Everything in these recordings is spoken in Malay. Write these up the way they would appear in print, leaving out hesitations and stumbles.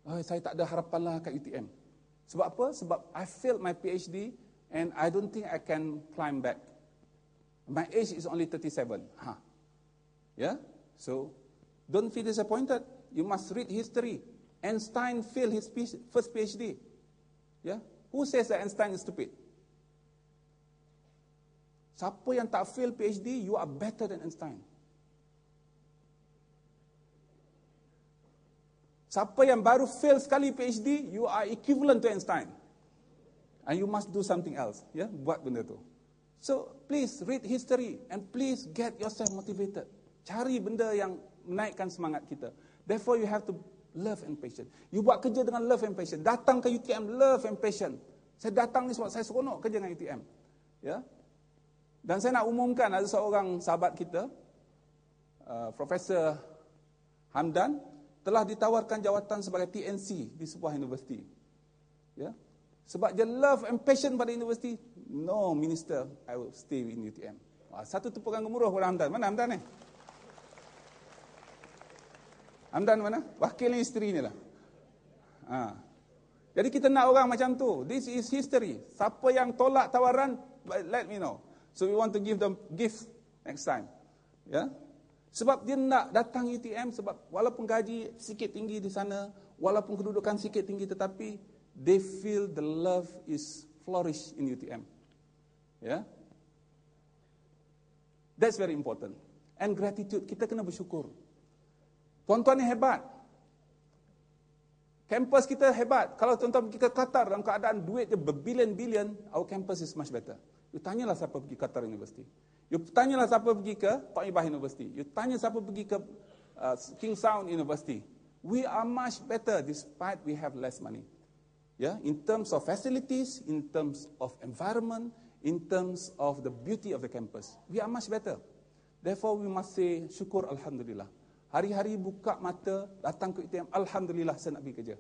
oh, saya tak ada harapan lah kat UTM. Sebab apa? Sebab I failed my PhD and I don't think I can climb back. My age is only 37. Yeah? So, don't feel disappointed. You must read history. Einstein failed his first PhD. Yeah? Who says that Einstein is stupid? Siapa yang tak fail PhD, you are better than Einstein. Siapa yang baru fail sekali PhD, you are equivalent to Einstein. And you must do something else. Ya, buat benda tu. So, please read history and please get yourself motivated. Cari benda yang menaikkan semangat kita. Therefore, you have to love and passion. You buat kerja dengan love and passion. Datang ke UTM, love and passion. Saya datang ni sebab saya seronok kerja dengan UTM. Ya. Dan saya nak umumkan ada seorang sahabat kita, Profesor Hamdan, telah ditawarkan jawatan sebagai TNC di sebuah universiti. Ya. Sebab dia love and passion pada universiti, no minister, I will stay in UTM. Satu tepukan gemuruh kepada Hamdan. Mana Hamdan ni? Hamdan mana? Wakil isteri ni lah. Jadi kita nak orang macam tu. This is history. Siapa yang tolak tawaran, let me know. So we want to give them gift next time. Ya. Sebab dia nak datang UTM sebab walaupun gaji sikit tinggi di sana, walaupun kedudukan sikit tinggi, tetapi they feel the love is flourish in UTM. Yeah? That's very important. And gratitude, kita kena bersyukur. Tuan-tuan ni hebat. Kampus kita hebat. Kalau tuan-tuan pergi ke Qatar dalam keadaan duit dia berbilion-bilion, our campus is much better. You tanyalah siapa pergi Qatar University. You tanyalah siapa pergi ke Taibah University. You tanya siapa pergi ke King Sound University. We are much better despite we have less money. Yeah, in terms of facilities, in terms of environment, in terms of the beauty of the campus, we are much better. Therefore, we must say syukur alhamdulillah. Hari-hari buka mata datang ke UTM, alhamdulillah saya nak pergi kerja.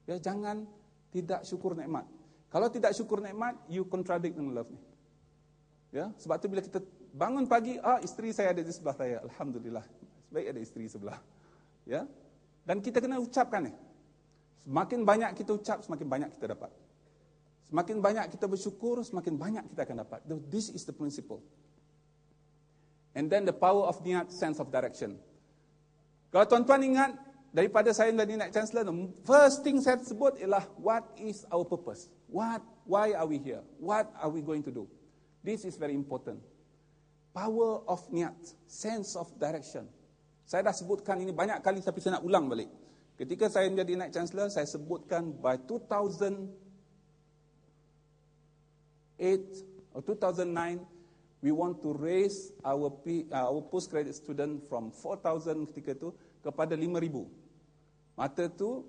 Ya, jangan tidak syukur nikmat. Kalau tidak syukur nikmat, you contradict dengan love ni. Ya, sebab tu bila kita bangun pagi, isteri saya ada di sebelah saya, alhamdulillah. Baik ada isteri sebelah. Ya. Dan kita kena ucapkan ni. Semakin banyak kita ucap, semakin banyak kita dapat. Semakin banyak kita bersyukur, semakin banyak kita akan dapat. This is the principle. And then the power of niat, sense of direction. Kalau tuan-tuan ingat, daripada saya menjadi Naib Chancellor, the first thing saya sebut ialah what is our purpose? Why are we here? What are we going to do? This is very important. Power of niat, sense of direction. Saya dah sebutkan ini banyak kali tapi saya nak ulang balik. Ketika saya menjadi Naib Chancellor, saya sebutkan by 2008 or 2009, we want to raise our postgraduate student from 4,000 ketika itu kepada 5,000.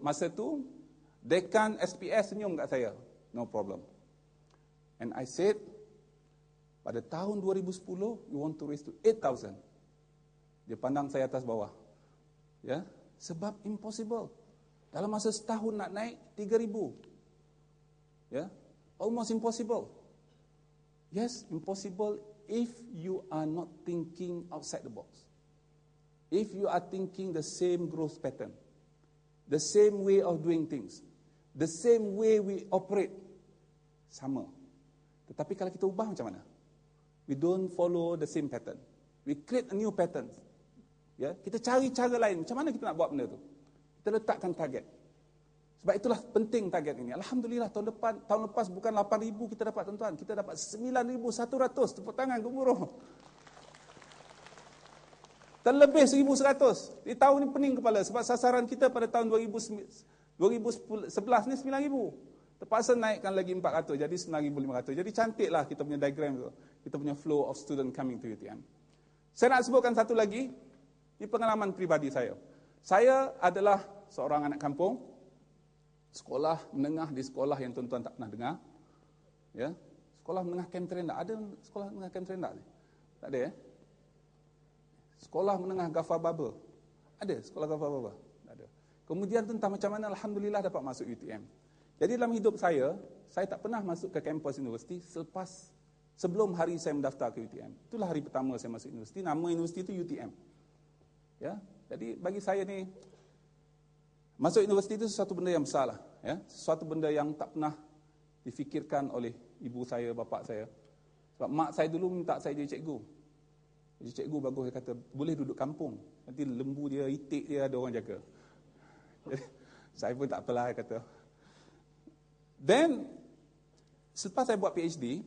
Masa tu, dekan SPS senyum kat saya. No problem. And I said, pada tahun 2010, we want to raise to 8,000. Dia pandang saya atas bawah. Ya, sebab impossible. Dalam masa setahun nak naik 3,000. Ya, almost impossible. Yes, impossible if you are not thinking outside the box. If you are thinking the same growth pattern, the same way of doing things, the same way we operate, sama. Tetapi kalau kita ubah macam mana? We don't follow the same pattern. We create a new pattern. Ya, kita cari cara lain. Macam mana kita nak buat benda tu? Kita letakkan target. Sebab itulah penting target ini. Alhamdulillah tahun lepas bukan 8,000 kita dapat tuan-tuan. Kita dapat 9,100. Tepuk tangan gemuruh. Terlebih 1,100. Di tahun ini pening kepala. Sebab sasaran kita pada tahun 2011 ni 9,000. Terpaksa naikkan lagi 400. Jadi 9,500. Jadi cantiklah kita punya diagram tu. Kita punya flow of student coming to UTM. Saya nak sebutkan satu lagi. Ini pengalaman pribadi saya. Saya adalah seorang anak kampung. Sekolah menengah di sekolah yang tuan-tuan tak pernah dengar. Ya. Sekolah menengah Camp Terendak. Ada sekolah menengah Camp Terendak ni? Tak ada ya? Sekolah menengah Ghaffar Babur. Ada sekolah Ghaffar Babur? Tak ada. Kemudian tentang macam mana alhamdulillah dapat masuk UTM. Jadi dalam hidup saya tak pernah masuk ke kampus universiti sebelum hari saya mendaftar ke UTM. Itulah hari pertama saya masuk universiti. Nama universiti itu UTM. Ya. Jadi bagi saya ni Masuk universiti itu sesuatu benda yang besar lah. Ya? Sesuatu benda yang tak pernah difikirkan oleh ibu saya, bapa saya. Sebab mak saya dulu minta saya jadi cikgu. Jadi cikgu bagus, dia kata, boleh duduk kampung. Nanti lembu dia, itik dia, ada orang jaga. Jadi, saya pun tak apalah, dia kata. Then, selepas saya buat PhD,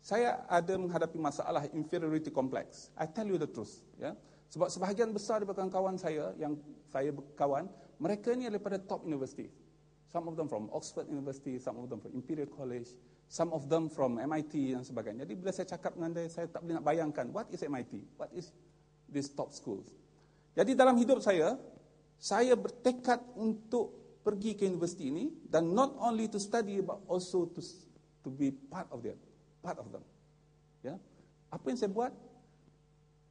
saya ada menghadapi masalah inferiority complex. I tell you the truth. Ya? Sebab sebahagian besar daripada kawan saya, yang saya berkawan, mereka ni daripada top university. Some of them from Oxford University, some of them from Imperial College, some of them from MIT dan sebagainya. Jadi bila saya cakap dengan dia, saya tak boleh nak bayangkan, what is MIT? What is these top schools? Jadi dalam hidup saya bertekad untuk pergi ke universiti ini, dan not only to study, but also to be part of them. Ya? Apa yang saya buat?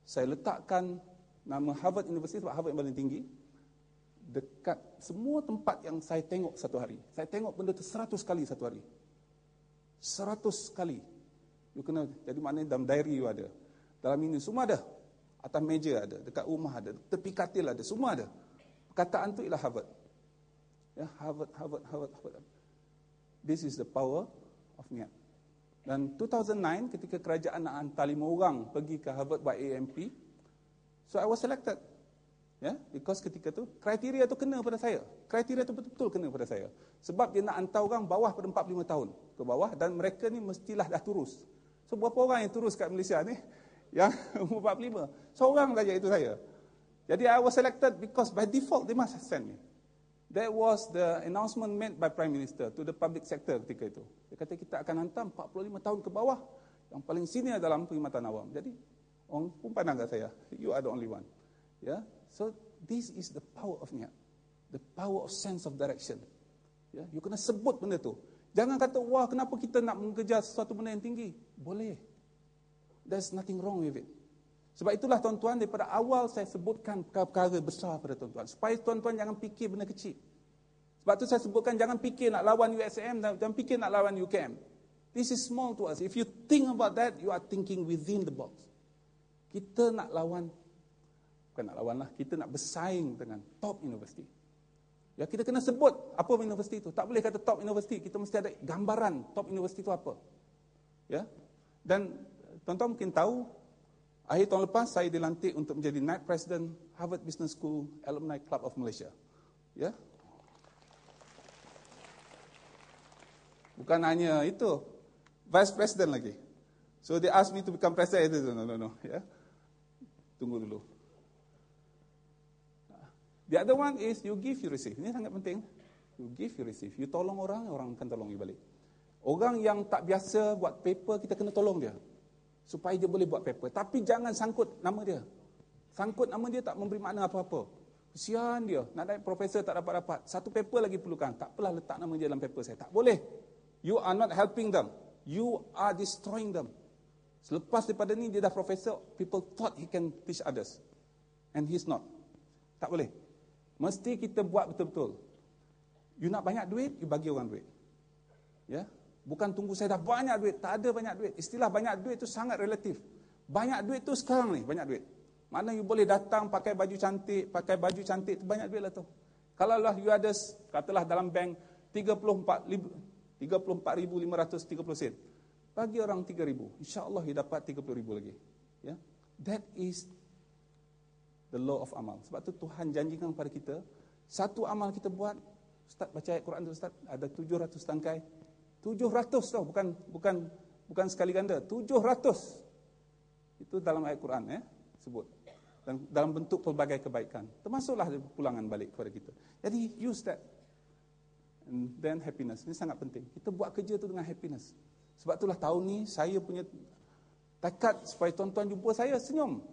Saya letakkan nama Harvard University, sebab Harvard yang paling tinggi, dekat semua tempat yang saya tengok satu hari. Saya tengok benda tu 100 kali satu hari. 100 kali. You kena, jadi maknanya dalam diary you ada. Dalam ini semua ada. Atas meja ada, dekat rumah ada, tepi katil ada, semua ada. Perkataan tu ialah Harvard. Ya, Harvard. This is the power of niat. Dan 2009 ketika kerajaan nak hantar 5 orang pergi ke Harvard buat AMP, so I was selected. Ya, because ketika tu kriteria tu kena pada saya. Kriteria tu betul-betul kena pada saya. Sebab dia nak hantar orang bawah pada 45 tahun ke bawah, dan mereka ni mestilah dah turus. So berapa orang yang turus kat Malaysia ni yang umur 45? Seorang saja itu saya. Jadi I was selected because by default they must have sent me. That was the announcement made by Prime Minister to the public sector ketika itu. Dia kata kita akan hantar 45 tahun ke bawah yang paling senior dalam perkhidmatan awam. Jadi orang pun pandang kat saya, you are the only one. Ya. So this is the power of niat. The power of sense of direction. Ya, you kena sebut benda tu. Jangan kata, wah kenapa kita nak mengejar sesuatu benda yang tinggi? Boleh. There's nothing wrong with it. Sebab itulah tuan-tuan, daripada awal saya sebutkan perkara besar pada tuan-tuan. Supaya tuan-tuan jangan fikir benda kecil. Sebab tu saya sebutkan, jangan fikir nak lawan USM, jangan fikir nak lawan UKM. This is small to us. If you think about that, you are thinking within the box. Kita nak lawan, bukan nak lawan lah, kita nak bersaing dengan top universiti. Ya, kita kena sebut apa universiti itu. Tak boleh kata top universiti, kita mesti ada gambaran top universiti itu apa. Ya. Dan tuan-tuan mungkin tahu, akhir tahun lepas saya dilantik untuk menjadi Night President Harvard Business School Alumni Club of Malaysia. Ya. Bukan hanya itu, Vice President lagi. So they asked me to become President. No. Ya. Tunggu dulu. The other one is you give, you receive. Ini sangat penting. You give, you receive. You tolong orang, orang akan tolong you balik. Orang yang tak biasa buat paper, kita kena tolong dia. Supaya dia boleh buat paper. Tapi jangan sangkut nama dia. Sangkut nama dia tak memberi makna apa-apa. Kesian dia. Nak naik profesor tak dapat-dapat. Satu paper lagi perlukan. Tak apalah letak nama dia dalam paper saya. Tak boleh. You are not helping them. You are destroying them. Selepas daripada ni dia dah profesor, people thought he can teach others. And he's not. Tak boleh. Mesti kita buat betul-betul. You nak banyak duit, you bagi orang duit. Ya? Bukan tunggu saya dah banyak duit. Tak ada banyak duit. Istilah banyak duit itu sangat relatif. Banyak duit tu sekarang ni, banyak duit. Mana you boleh datang pakai baju cantik tu banyak duit lah tu. Kalau lah you ada, katalah dalam bank 34,530 sen. Bagi orang 3,000. InsyaAllah you dapat 30,000 lagi. Ya? That is the law of amal. Sebab tu Tuhan janjikan kepada kita, satu amal kita buat, Ustaz baca ayat Quran tu Ustaz, ada 700 tangkai. 700 tau, bukan sekali ganda, 700. Itu dalam ayat Quran sebut. Dan dalam bentuk pelbagai kebaikan. Termasuklah pulangan balik kepada kita. Jadi use that. And then happiness. Ini sangat penting. Kita buat kerja tu dengan happiness. Sebab itulah tahun ni saya punya tekad supaya tuan-tuan jumpa saya senyum.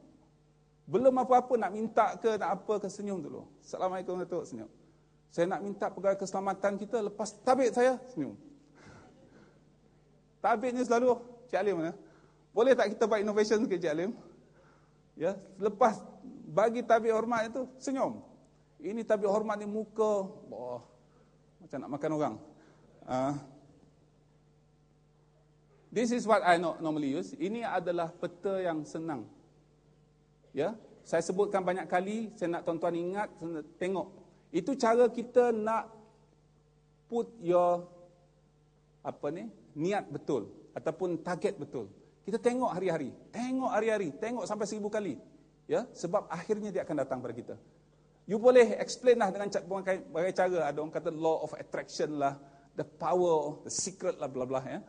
Belum apa-apa nak minta ke nak apa ke, senyum dulu. Assalamualaikum Datuk, senyum. Saya nak minta pegawai keselamatan kita, lepas tabik saya, senyum. Tabiknya selalu Cik Alim ya. Boleh tak kita buat innovation ke Cik Alim? Ya, lepas bagi tabik hormat itu senyum. Ini tabik hormat ni muka macam nak makan orang. This is what I normally use. Ini adalah peta yang senang. Ya, saya sebutkan banyak kali, saya nak tuan-tuan ingat, tengok. Itu cara kita nak put your niat betul ataupun target betul. Kita tengok hari-hari, tengok sampai 1000 kali. Ya, sebab akhirnya dia akan datang pada kita. You boleh explain lah dengan berbagai cara. Ada orang kata law of attraction lah, the power, the secret lah, bla bla ya.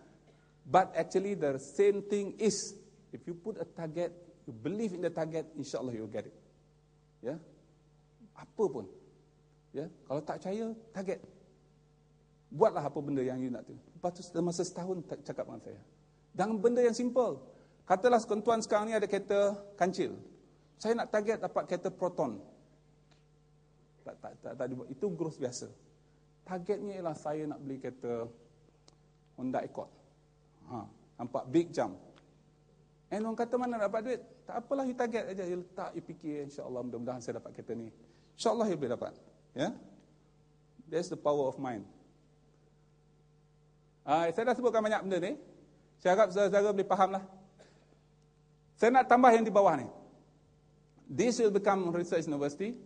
But actually the same thing is, if you put a target, you believe in the target, insyaAllah you'll get it. Ya, apa pun. Ya, kalau tak percaya, target. Buatlah apa benda yang you nak tu. Lepas tu dalam masa setahun cakap dengan saya. Dan benda yang simple. Katalah tuan sekarang ni ada kereta kancil. Saya nak target dapat kereta Proton. Tak itu growth biasa. Targetnya ialah saya nak beli kereta Honda Accord. Nampak big jump. And orang kata mana dapat duit? Tak apalah, you target aja, you letak, you fikir, insya-Allah mudah-mudahan saya dapat kereta ni. Insya-Allah you boleh dapat. Ya. That's the power of mind. Saya dah sebutkan banyak benda ni. Saya harap saudara-saudara boleh fahamlah. Saya nak tambah yang di bawah ni. This will become research university.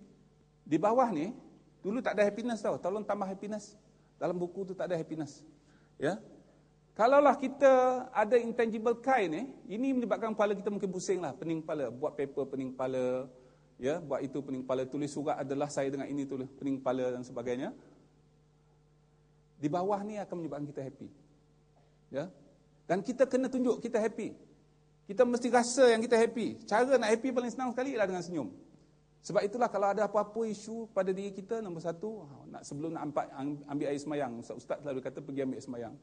Di bawah ni, dulu tak ada happiness tau. Tolong tambah happiness. Dalam buku tu tak ada happiness. Ya. Kalaulah kita ada intangible kind ni, ini menyebabkan kepala kita mungkin pusing lah. Pening kepala. Buat paper pening kepala. Ya, buat itu pening kepala. Tulis surat adalah saya dengan ini tulis pening kepala dan sebagainya. Di bawah ni akan menyebabkan kita happy. Ya. Dan kita kena tunjuk kita happy. Kita mesti rasa yang kita happy. Cara nak happy paling senang sekali ialah dengan senyum. Sebab itulah kalau ada apa-apa isu pada diri kita, nombor satu, sebelum nak ambil air semayang, Ustaz selalu kata pergi ambil semayang.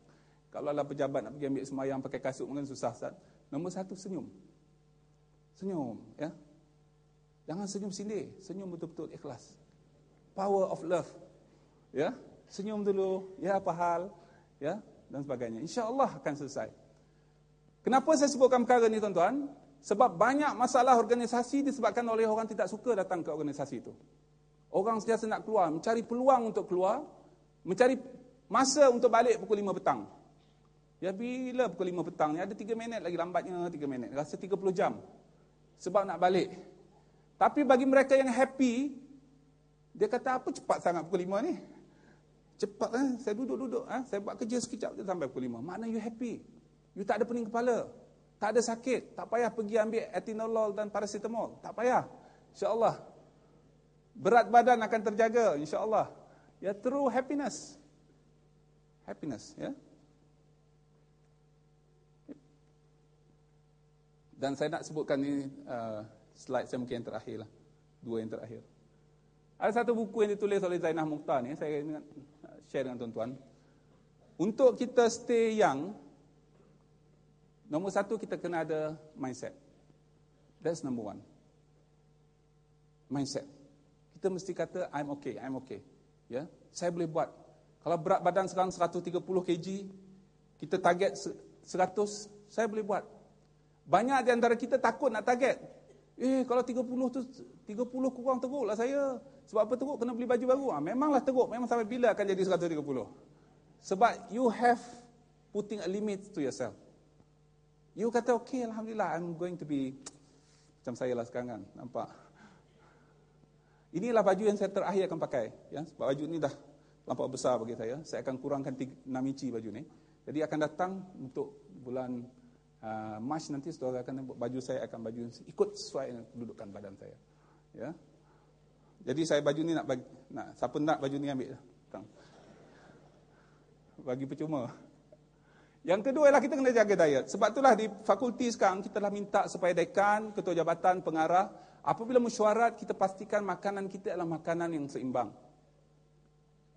Kalau ada pejabat nak pergi ambil semayang pakai kasut mungkin susah Ustaz. Nombor satu, senyum. Senyum, ya. Jangan senyum sindir, senyum betul-betul ikhlas. Power of love. Ya, senyum dulu, ya apa hal, ya, dan sebagainya. Insya-Allah akan selesai. Kenapa saya sebutkan perkara ni tuan-tuan? Sebab banyak masalah organisasi disebabkan oleh orang tidak suka datang ke organisasi itu. Orang sentiasa nak keluar, mencari peluang untuk keluar, mencari masa untuk balik pukul 5 petang. Ya bila pukul 5 petang ni ada 3 minit lagi, lambatnya 3 minit, rasa 30 jam. Sebab nak balik. Tapi bagi mereka yang happy, dia kata apa cepat sangat pukul 5 ni? Cepat saya duduk-duduk, saya buat kerja sekejap je sampai pukul 5. Makna you happy. You tak ada pening kepala, tak ada sakit, tak payah pergi ambil atenolol dan paracetamol, tak payah. InsyaAllah. Berat badan akan terjaga, insyaAllah. Ya, true happiness. Happiness, ya. Dan saya nak sebutkan ni, slide saya mungkin yang terakhir lah. 2 yang terakhir. Ada satu buku yang ditulis oleh Zainah Mukhtar ni, saya share dengan tuan-tuan. Untuk kita stay young, nombor satu, kita kena ada mindset. That's number 1. Mindset. Kita mesti kata, I'm okay. Ya, saya boleh buat. Kalau berat badan sekarang 130 kg, kita target 100, saya boleh buat. Banyak di antara kita takut nak target. Kalau 30 tu, 30 kurang teruk lah saya. Sebab apa teruk? Kena beli baju baru. Memanglah teruk. Memang sampai bila akan jadi 130? Sebab you have putting a limit to yourself. You kata, okay, Alhamdulillah, I'm going to be macam saya lah sekarang kan. Nampak? Inilah baju yang saya terakhir akan pakai. Ya? Sebab baju ni dah lampau besar bagi saya. Saya akan kurangkan 6 inci baju ni. Jadi akan datang untuk bulan Mac nanti, saudara akan baju saya akan baju ikut sesuai kedudukan badan saya. Ya. Jadi saya baju ni nak siapa nak baju ni ambil. Bagi percuma. Yang kedua ialah kita kena jaga diet. Sebab itulah di fakulti sekarang kita dah minta supaya dekan, ketua jabatan, pengarah, apabila mesyuarat kita pastikan makanan kita adalah makanan yang seimbang.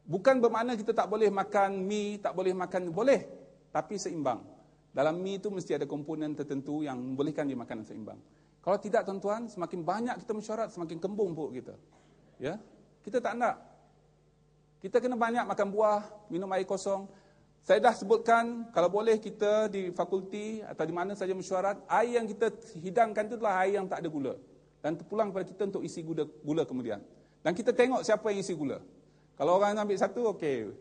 Bukan bermakna kita tak boleh makan mi, tak boleh makan, boleh, tapi seimbang. Dalam mi itu mesti ada komponen tertentu yang membolehkan dia makanan seimbang. Kalau tidak tuan-tuan, semakin banyak kita mesyuarat, semakin kembung perut kita. Ya, kita tak nak. Kita kena banyak makan buah, minum air kosong. Saya dah sebutkan, kalau boleh kita di fakulti atau di mana saja mesyuarat, air yang kita hidangkan itu adalah air yang tak ada gula. Dan terpulang kepada kita untuk isi gula kemudian. Dan kita tengok siapa yang isi gula. Kalau orang ambil satu, okey.